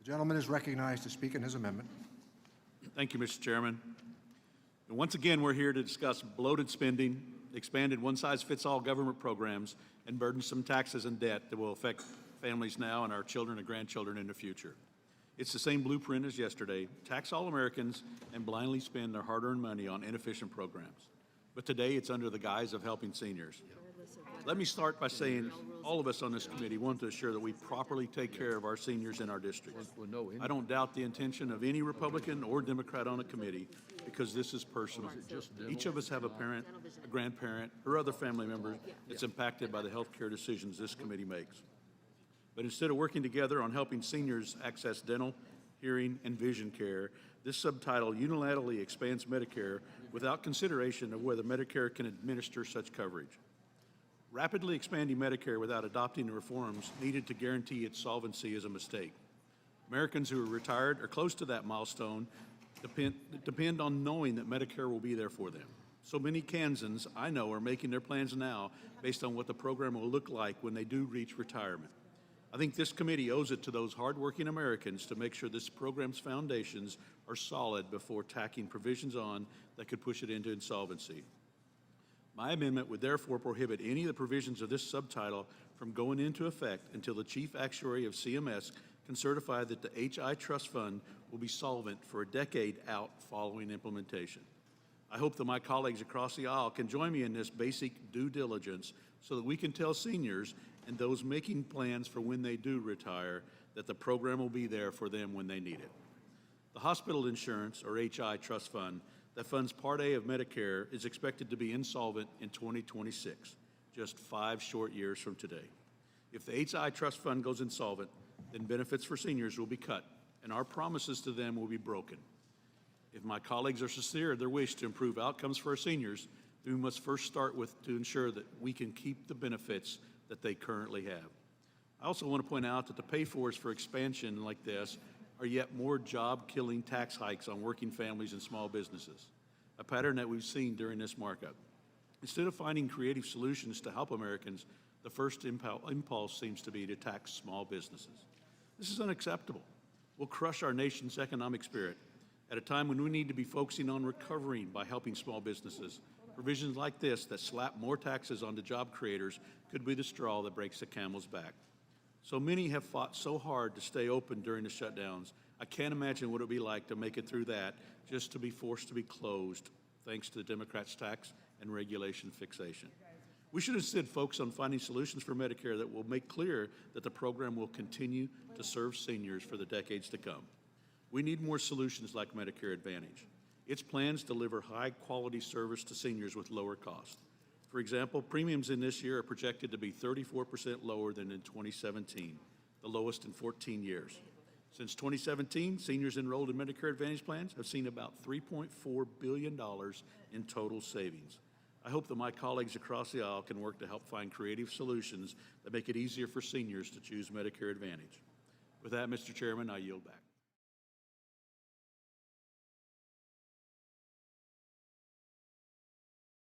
Gentleman is recognized to speak on his amendment. Thank you, Mr. Chairman. And once again, we're here to discuss bloated spending, expanded one-size-fits-all government programs, and burdensome taxes and debt that will affect families now and our children and grandchildren in the future. It's the same blueprint as yesterday: tax all Americans and blindly spend their hard-earned money on inefficient programs. But today, it's under the guise of helping seniors. Let me start by saying all of us on this committee want to assure that we properly take care of our seniors in our districts. I don't doubt the intention of any Republican or Democrat on a committee, because this is personal. Each of us have a parent, a grandparent, or other family member that's impacted by the health care decisions this committee makes. But instead of working together on helping seniors access dental, hearing, and vision care, this subtitle unilaterally expands Medicare without consideration of whether Medicare can administer such coverage. Rapidly expanding Medicare without adopting the reforms needed to guarantee its solvency is a mistake. Americans who are retired or close to that milestone depend on knowing that Medicare will be there for them. So many Kansans I know are making their plans now based on what the program will look like when they do reach retirement. I think this committee owes it to those hardworking Americans to make sure this program's foundations are solid before tacking provisions on that could push it into insolvency. My amendment would therefore prohibit any of the provisions of this subtitle from going into effect until the Chief Actuary of CMS can certify that the HI Trust Fund will be solvent for a decade out following implementation. I hope that my colleagues across the aisle can join me in this basic due diligence so that we can tell seniors and those making plans for when they do retire that the program will be there for them when they need it. The Hospital Insurance, or HI Trust Fund, that funds Part A of Medicare is expected to be insolvent in 2026, just 5 short years from today. If the HI Trust Fund goes insolvent, then benefits for seniors will be cut, and our promises to them will be broken. If my colleagues are sincere in their wish to improve outcomes for our seniors, then we must first start with to ensure that we can keep the benefits that they currently have. I also want to point out that the pay-fors for expansion like this are yet more job-killing tax hikes on working families and small businesses, a pattern that we've seen during this markup. Instead of finding creative solutions to help Americans, the first impulse seems to be to tax small businesses. This is unacceptable. We'll crush our nation's economic spirit at a time when we need to be focusing on recovering by helping small businesses. Provisions like this that slap more taxes onto job creators could be the straw that breaks the camel's back. So many have fought so hard to stay open during the shutdowns. I can't imagine what it would be like to make it through that just to be forced to be closed, thanks to the Democrats' tax and regulation fixation. We should instead focus on finding solutions for Medicare that will make clear that the program will continue to serve seniors for the decades to come. We need more solutions like Medicare Advantage. Its plans deliver high-quality service to seniors with lower cost. For example, premiums in this year are projected to be 34% lower than in 2017, the lowest in 14 years. Since 2017, seniors enrolled in Medicare Advantage plans have seen about $3.4 billion in total savings. I hope that my colleagues across the aisle can work to help find creative solutions that make it easier for seniors to choose Medicare Advantage. With that, Mr. Chairman, I yield back.